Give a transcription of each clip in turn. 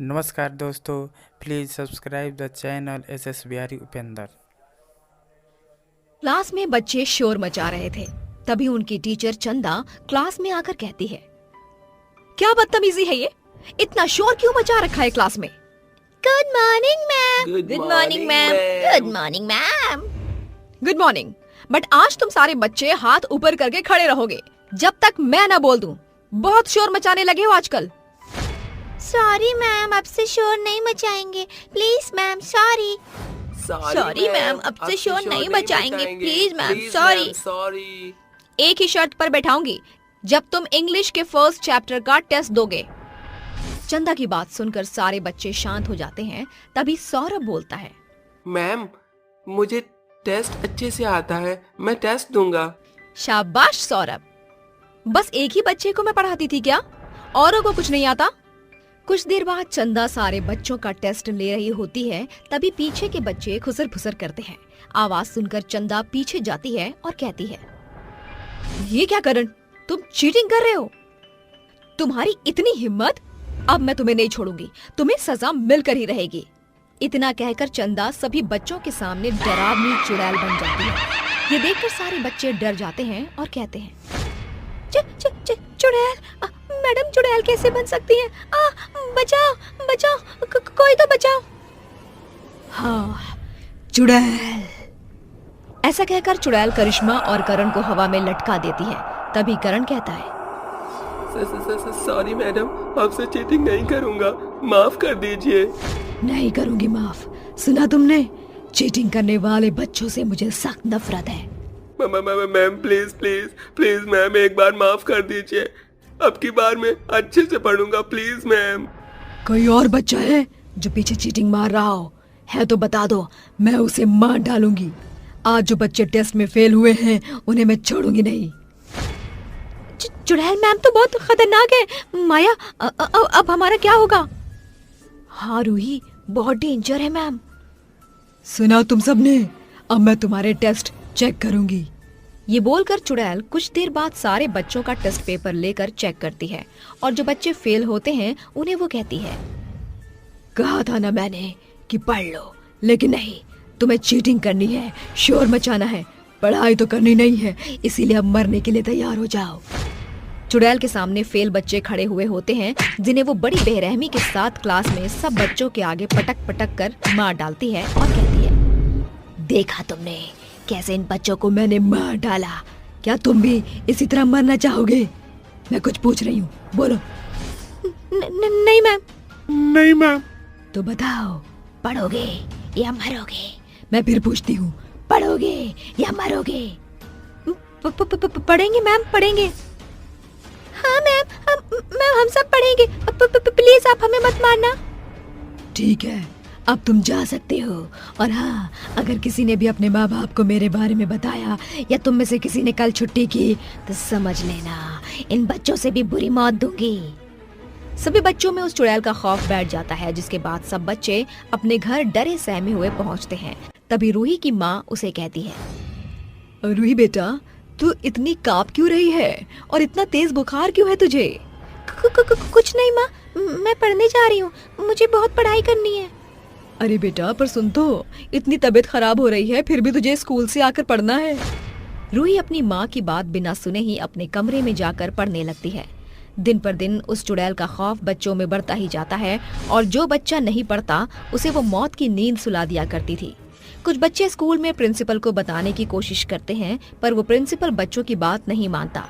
नमस्कार दोस्तों, please subscribe the channel S Bihari Upendra. Class में बच्चे शोर मचा रहे थे। तभी उनकी टीचर चंदा क्लास में आकर कहती है, क्या बदतमीजी है ये, इतना शोर क्यों मचा रखा है क्लास में। Good morning ma'am. Good morning ma'am. Good morning ma'am. Good morning, but आज तुम सारे बच्चे हाथ ऊपर करके खड़े रहोगे जब तक मैं ना बोल दूं। बहुत शोर मचाने लगे हो आजकल। सॉरी मैम, अब से शोर नहीं मचाएंगे please ma'am. Sorry sorry ma'am, अब से शोर नहीं मचाएंगे प्लीज मैम। सॉरी। एक ही शर्त पर बैठाऊंगी, जब तुम इंग्लिश के फर्स्ट चैप्टर का टेस्ट दोगे। चंदा की बात सुनकर सारे बच्चे शांत हो जाते हैं। तभी सौरभ बोलता है, मैम मुझे टेस्ट अच्छे से आता है, मैं टेस्ट दूंगा। शाबाश सौरभ, बस एक ही बच्चे को मैं पढ़ाती थी क्या, औरों को कुछ नहीं आता। कुछ देर बाद चंदा सारे बच्चों का टेस्ट ले रही होती है। तभी पीछे के बच्चे खुसर फुसर करते हैं। आवाज सुनकर चंदा पीछे जाती है और कहती है, ये क्या करण, तुम चीटिंग कर रहे हो। तुम्हारी इतनी हिम्मत, अब मैं तुम्हें नहीं छोड़ूंगी, तुम्हें सजा मिलकर ही रहेगी। इतना कहकर चंदा सभी बच्चों के सामने डरावनी चुड़ैल बन जाती है। ये देखकर सारे बच्चे डर जाते हैं और कहते हैं, चुड़ैल, मैडम चुड़ैल कैसे बन सकती है। बचाओ बचाओ, कोई तो बचाओ। हाँ, चुड़ैल। ऐसा कहकर चुड़ैल करिश्मा और करण को हवा में लटका देती है। तभी करण कहता है, सॉरी मैडम, आपसे चीटिंग नहीं करूंगा, माफ कर दीजिए। नहीं करूंगी माफ। सुना तुमने, चीटिंग करने वाले बच्चों से मुझे सख्त नफरत है। Ma'am please please please ma'am, एक बार माफ कर दीजिए, अब की बार मैं अच्छे से पढ़ूंगा प्लीज मैम। कोई और बच्चा है जो पीछे चीटिंग मार रहा हो, है तो बता दो, मैं उसे मार डालूंगी। आज जो बच्चे टेस्ट में फेल हुए हैं उन्हें मैं छोड़ूंगी नहीं। चुड़ैल मैम तो बहुत खतरनाक है। माया, अब हमारा क्या होगा। हाँ रूही, बहुत डेंजर है मैम। सुना तुम सबने, अब मैं तुम्हारे टेस्ट चेक करूंगी। ये बोलकर चुड़ैल कुछ देर बाद सारे बच्चों का टेस्ट पेपर लेकर चेक करती है और जो बच्चे फेल होते हैं उन्हें वो कहती है, कहा था ना मैंने कि पढ़ लो, लेकिन नहीं, तुम्हें चीटिंग करनी है, शोर मचाना है, पढ़ाई तो करनी नहीं है, इसीलिए अब मरने के लिए तैयार हो जाओ। चुड़ैल के सामने फेल बच्चे खड़े हुए होते हैं, जिन्हें वो बड़ी बेरहमी के साथ क्लास में सब बच्चों के आगे पटक पटक कर मार डालती है और कहती है, देखा तुमने कैसे इन बच्चों को मैंने मार डाला, क्या तुम भी इसी तरह मरना चाहोगे। मैं कुछ पूछ रही हूँ, बोलो। नहीं मैम। नहीं मैम। तो बताओ, पढ़ोगे या मरोगे। मैं फिर पूछती हूँ, पढ़ोगे या मरोगे। पढ़ेंगे मैम, पढ़ेंगे। हाँ मैम, हम सब पढ़ेंगे, प्लीज आप हमें मत मारना। ठीक है, अब तुम जा सकते हो। और हाँ, अगर किसी ने भी अपने माँ बाप को मेरे बारे में बताया या तुम में से किसी ने कल छुट्टी की तो समझ लेना, इन बच्चों से भी बुरी मौत दूंगी। सभी बच्चों में उस चुड़ैल का खौफ बैठ जाता है, जिसके बाद सब बच्चे अपने घर डरे सहमे हुए पहुँचते हैं। तभी रूही की माँ उसे कहती है, रूही बेटा, तू इतनी कांप क्यों रही है और इतना तेज बुखार क्यों है तुझे। कुछ नहीं माँ, मैं पढ़ने जा रही हूँ, मुझे बहुत पढ़ाई करनी है। अरे बेटा, पर सुन तो, इतनी तबीयत खराब हो रही है, फिर भी तुझे स्कूल से आकर पढ़ना है। रूही अपनी माँ की बात बिना सुने ही अपने कमरे में जाकर पढ़ने लगती है। दिन पर दिन उस चुड़ैल का खौफ बच्चों में बढ़ता ही जाता है और जो बच्चा नहीं पढ़ता उसे वो मौत की नींद सुला दिया करती थी। कुछ बच्चे स्कूल में प्रिंसिपल को बताने की कोशिश करते हैं, पर वो प्रिंसिपल बच्चों की बात नहीं मानता।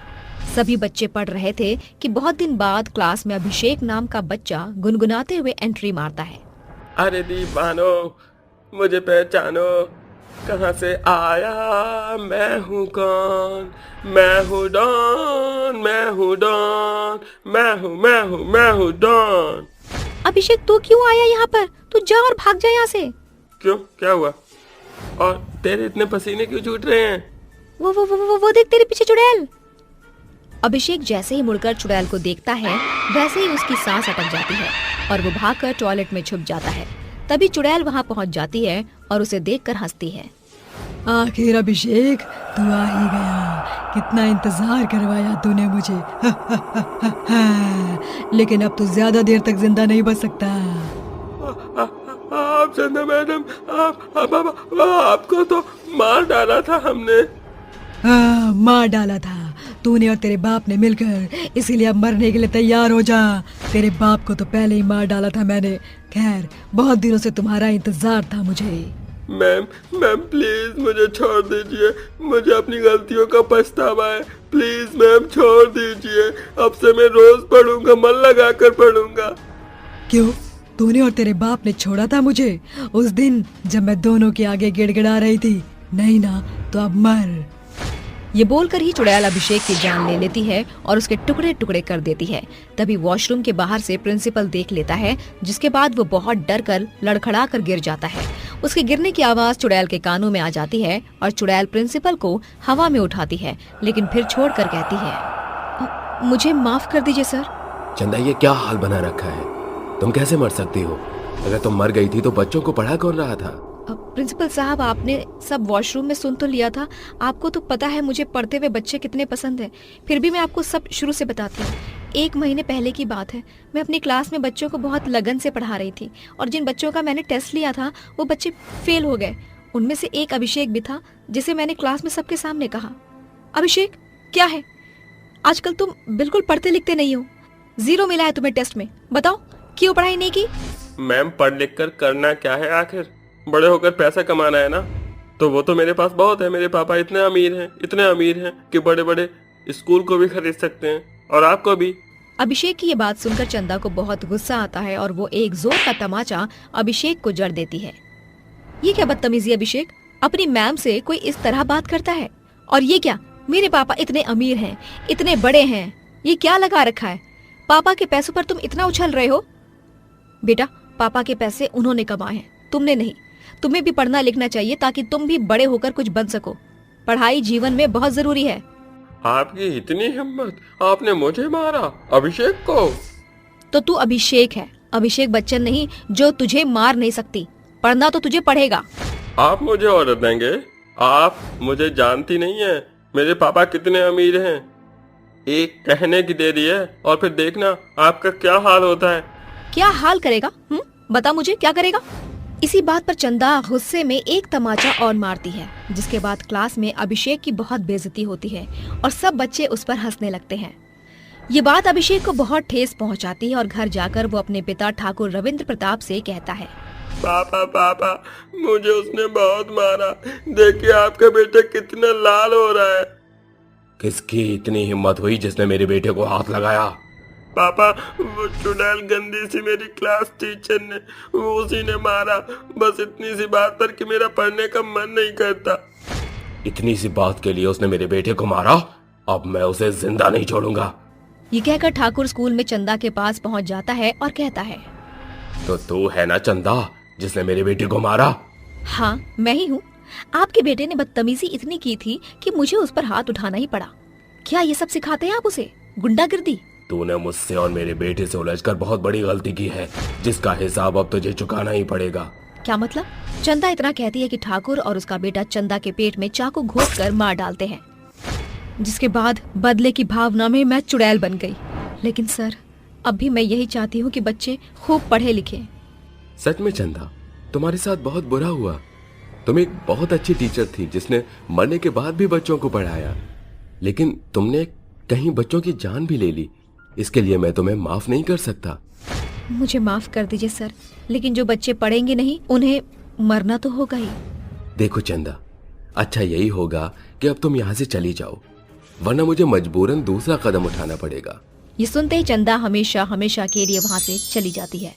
सभी बच्चे पढ़ रहे थे कि बहुत दिन बाद क्लास में अभिषेक नाम का बच्चा गुनगुनाते हुए एंट्री मारता है। अरे दीवानो, मुझे पहचानो, कहाँ से आया, मैं हूँ कौन, मैं हूँ डॉन, मैं हूँ डॉन, मैं हूँ डॉन। अभिषेक, तू क्यों आया यहाँ पर, तू जा और भाग जा यहाँ से। क्यों, क्या हुआ, और तेरे इतने पसीने क्यों छूट रहे हैं। वो देख तेरे पीछे चुड़ैल। अभिषेक जैसे ही मुड़कर चुड़ैल को देखता है, वैसे ही उसकी सांस अटक जाती है और वो भागकर टॉयलेट में छुप जाता है। तभी चुड़ैल वहाँ पहुँच जाती है और उसे देखकर हंसती है। आखिर अभिषेक, तू आ ही गया, कितना इंतजार करवाया तूने मुझे। लेकिन अब तू ज्यादा देर तक जिंदा नहीं बच सकता। चंदा मैडम, आपको तो मार डाला था हमने। हाँ, मार डाला था तूने और तेरे बाप ने मिलकर, इसीलिए अब मरने के लिए तैयार हो जा। तेरे बाप को तो पहले ही मार डाला था मैंने। खैर, बहुत दिनों से तुम्हारा इंतजार था मुझे। मैम प्लीज मुझे छोड़ दीजिए, मुझे अपनी गलतियों का पछतावा है। प्लीज मैम छोड़ दीजिए, अब से मैं रोज पढ़ूंगा, मन लगा कर पढ़ूंगा। क्यों, तूने और तेरे बाप ने छोड़ा था मुझे उस दिन जब मैं दोनों के आगे गिड़गिड़ा रही थी? नहीं ना, तो अब मर। ये बोलकर ही चुड़ैल अभिषेक की जान ले लेती है और उसके टुकड़े टुकड़े कर देती है। तभी वॉशरूम के बाहर से प्रिंसिपल देख लेता है, जिसके बाद वो बहुत डर कर लड़खड़ा कर गिर जाता है। उसके गिरने की आवाज चुड़ैल के कानों में आ जाती है और चुड़ैल प्रिंसिपल को हवा में उठाती है, लेकिन फिर छोड़कर कहती है, मुझे माफ कर दीजिए सर। चंदा, ये क्या हाल बना रखा है? तुम कैसे मर सकती हो? अगर तुम मर गई थी तो बच्चों को पढ़ा कौन रहा था? प्रिंसिपल साहब, आपने सब वॉशरूम में सुन तो लिया था। आपको तो पता है मुझे पढ़ते हुए बच्चे कितने पसंद हैं। फिर भी मैं आपको सब शुरू से बताती हूँ। 1 महीने पहले की बात है, मैं अपनी क्लास में बच्चों को बहुत लगन से पढ़ा रही थी और जिन बच्चों का मैंने टेस्ट लिया था वो बच्चे फेल हो गए। उनमें से एक अभिषेक भी था, जिसे मैंने क्लास में सबके सामने कहा, अभिषेक क्या है, आजकल तुम बिल्कुल पढ़ते लिखते नहीं हो, 0 मिला है तुम्हें टेस्ट में, बताओ क्यों पढ़ाई नहीं की? मैम पढ़ लिख कर करना क्या है, आखिर बड़े होकर पैसा कमाना है ना। तो वो तो मेरे पास बहुत है, मेरे पापा इतने अमीर हैं कि बड़े बड़े स्कूल को भी खरीद सकते हैं, और आपको भी। अभिषेक की ये बात सुनकर चंदा को बहुत गुस्सा आता है और वो एक जोर का तमाचा अभिषेक को जड़ देती है। ये क्या बदतमीजी अभिषेक, अपनी मैम से कोई इस तरह बात करता है? और ये क्या, मेरे पापा इतने अमीर हैं, इतने बड़े हैं, ये क्या लगा रखा है? पापा के पैसों पर तुम इतना उछल रहे हो? बेटा, पापा के पैसे उन्होंने कमाए हैं, तुमने नहीं। तुम्हें भी पढ़ना लिखना चाहिए ताकि तुम भी बड़े होकर कुछ बन सको। पढ़ाई जीवन में बहुत जरूरी है। आपकी इतनी हिम्मत, आपने मुझे मारा, अभिषेक को? तो तू अभिषेक है, अभिषेक बच्चन नहीं, जो तुझे मार नहीं सकती। पढ़ना तो तुझे पड़ेगा। आप मुझे ऑर्डर देंगे? आप मुझे जानती नहीं है, मेरे पापा कितने अमीर हैं। एक कहने की देरी है और फिर देखना आपका क्या हाल होता है। क्या हाल करेगा? बता मुझे, क्या करेगा? इसी बात पर चंदा गुस्से में एक तमाचा और मारती है, जिसके बाद क्लास में अभिषेक की बहुत बेइज्जती होती है और सब बच्चे उस पर हंसने लगते हैं। ये बात अभिषेक को बहुत ठेस पहुंचाती है और घर जाकर वो अपने पिता ठाकुर रविंद्र प्रताप से कहता है, पापा मुझे उसने बहुत मारा, देखिए आपका बेटा कितना लाल हो रहा है। किसकी इतनी हिम्मत हुई जिसने मेरे बेटे को हाथ लगाया? पापा, वो चुड़ैल गंदी सी मेरी क्लास टीचर ने, वो उसी ने मारा, बस इतनी सी बात पर कि मेरा पढ़ने का मन नहीं करता। इतनी सी बात के लिए उसने मेरे बेटे को मारा? अब मैं उसे जिंदा नहीं छोड़ूंगा। ये कहकर ठाकुर स्कूल में चंदा के पास पहुंच जाता है और कहता है, तो तू है ना चंदा जिसने मेरे बेटे को मारा? हाँ, मैं ही हूँ। आपके बेटे ने बदतमीजी इतनी की थी कि मुझे उस पर हाथ उठाना ही पड़ा। क्या ये सब सिखाते हैं आप उसे, गुंडागिर्दी? तूने मुझसे और मेरे बेटे से उलझकर बहुत बड़ी गलती की है, जिसका हिसाब अब तुझे चुकाना ही पड़ेगा। क्या मतलब? चंदा इतना कहती है कि ठाकुर और उसका बेटा चंदा के पेट में चाकू घोंसकर मार डालते हैं, जिसके बाद बदले की भावना में मैं चुड़ैल बन गई। लेकिन सर, अब भी मैं यही चाहती हूँ कि बच्चे खूब पढ़े लिखे। सच में चंदा, तुम्हारे साथ बहुत बुरा हुआ। तुम एक बहुत अच्छी टीचर थी जिसने मरने के बाद भी बच्चों को पढ़ाया, लेकिन तुमने कहीं बच्चों की जान भी ले ली। इसके लिए मैं तुम्हें माफ नहीं कर सकता। मुझे माफ कर दीजिए सर, लेकिन जो बच्चे पढ़ेंगे नहीं उन्हें मरना तो होगा ही। देखो चंदा, अच्छा यही होगा कि अब तुम यहाँ से चली जाओ, वरना मुझे मजबूरन दूसरा कदम उठाना पड़ेगा। ये सुनते ही चंदा हमेशा हमेशा के लिए वहाँ से चली जाती है।